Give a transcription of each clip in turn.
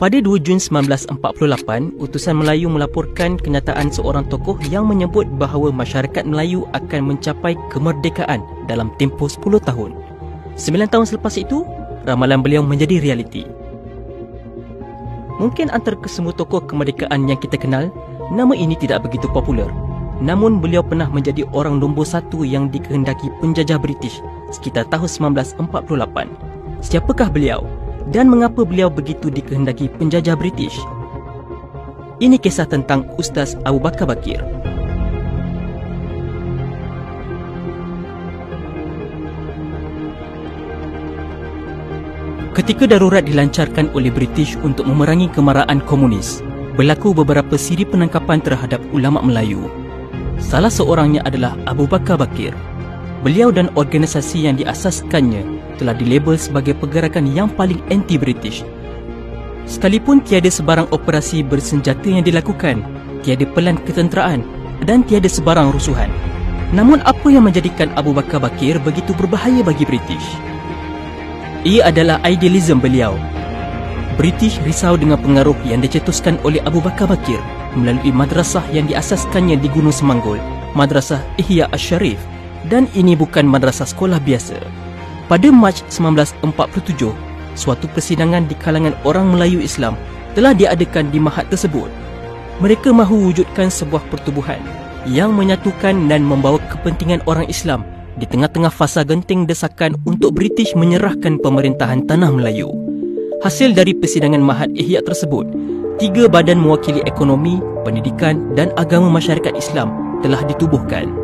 Pada 2 Jun 1948, Utusan Melayu melaporkan kenyataan seorang tokoh yang menyebut bahawa masyarakat Melayu akan mencapai kemerdekaan dalam tempoh 10 tahun. 9 tahun selepas itu, ramalan beliau menjadi realiti. Mungkin antara kesemua tokoh kemerdekaan yang kita kenal, nama ini tidak begitu popular. Namun beliau pernah menjadi orang nombor 1 yang dikehendaki penjajah British sekitar tahun 1948. Siapakah beliau? Dan mengapa beliau begitu dikehendaki penjajah British? Ini kisah tentang Ustaz Abu Bakar Baqir. Ketika darurat dilancarkan oleh British untuk memerangi kemarahan komunis, berlaku beberapa siri penangkapan terhadap ulama Melayu. Salah seorangnya adalah Abu Bakar Baqir. Beliau dan organisasi yang diasaskannya telah dilabel sebagai pergerakan yang paling anti-British. Sekalipun tiada sebarang operasi bersenjata yang dilakukan, tiada pelan ketenteraan dan tiada sebarang rusuhan. Namun apa yang menjadikan Abu Bakar Baqir begitu berbahaya bagi British? Ia adalah idealism beliau. British risau dengan pengaruh yang dicetuskan oleh Abu Bakar Baqir melalui madrasah yang diasaskannya di Gunung Semanggol, Madrasah Ihya Asy-Syarif, dan ini bukan madrasah sekolah biasa. Pada Mac 1947, suatu persidangan di kalangan orang Melayu Islam telah diadakan di mahat tersebut. Mereka mahu wujudkan sebuah pertubuhan yang menyatukan dan membawa kepentingan orang Islam di tengah-tengah fasa genting desakan untuk British menyerahkan pemerintahan Tanah Melayu. Hasil dari persidangan mahat Ihya tersebut, 3 badan mewakili ekonomi, pendidikan dan agama masyarakat Islam telah ditubuhkan.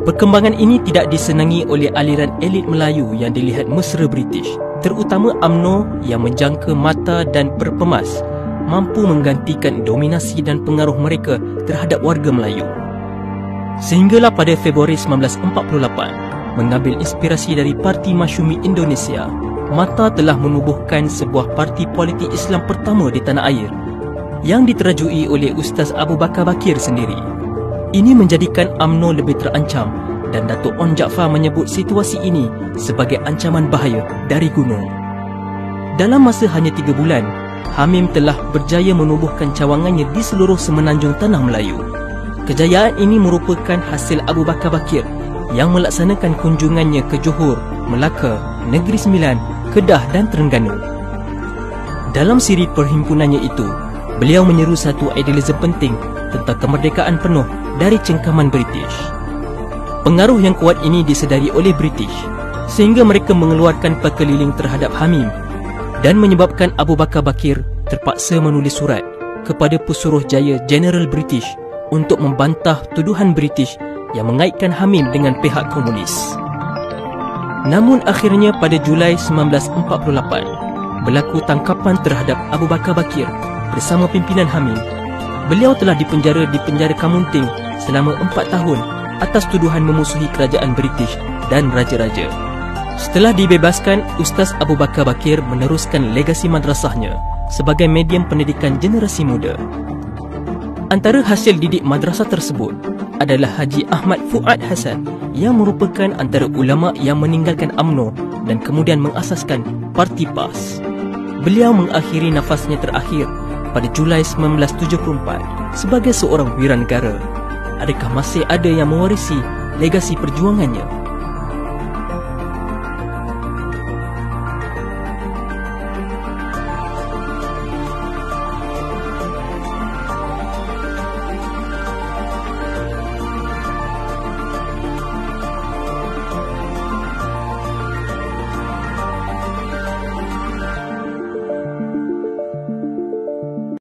Perkembangan ini tidak disenangi oleh aliran elit Melayu yang dilihat mesra British, terutama UMNO yang menjangka mata dan berpemas mampu menggantikan dominasi dan pengaruh mereka terhadap warga Melayu. Sehinggalah pada Februari 1948, mengambil inspirasi dari Parti Masyumi Indonesia, MATA telah menubuhkan sebuah parti politik Islam pertama di tanah air yang diterajui oleh Ustaz Abu Bakar Baqir sendiri. Ini menjadikan UMNO lebih terancam dan Datuk On Jaafar menyebut situasi ini sebagai ancaman bahaya dari gunung. Dalam masa hanya 3 bulan, Hamim telah berjaya menubuhkan cawangannya di seluruh semenanjung Tanah Melayu. Kejayaan ini merupakan hasil Abu Bakar Baqir yang melaksanakan kunjungannya ke Johor, Melaka, Negeri Sembilan, Kedah dan Terengganu. Dalam siri perhimpunannya itu, beliau menyeru satu idealisme penting tentang kemerdekaan penuh dari cengkaman British. Pengaruh yang kuat ini disedari oleh British sehingga mereka mengeluarkan perkeliling terhadap Hamim dan menyebabkan Abu Bakar Baqir terpaksa menulis surat kepada Pesuruhjaya Jeneral British untuk membantah tuduhan British yang mengaitkan Hamim dengan pihak komunis. Namun akhirnya pada Julai 1948 berlaku tangkapan terhadap Abu Bakar Baqir bersama pimpinan Hamim. Beliau telah dipenjara di penjara Kamunting selama 4 tahun atas tuduhan memusuhi kerajaan British dan raja-raja. Setelah dibebaskan, Ustaz Abu Bakar Baqir meneruskan legasi madrasahnya sebagai medium pendidikan generasi muda. Antara hasil didik madrasah tersebut adalah Haji Ahmad Fuad Hasan yang merupakan antara ulama yang meninggalkan UMNO dan kemudian mengasaskan Parti PAS. Beliau mengakhiri nafasnya terakhir pada Julai 1974 sebagai seorang wiranegara. Adakah masih ada yang mewarisi legasi perjuangannya?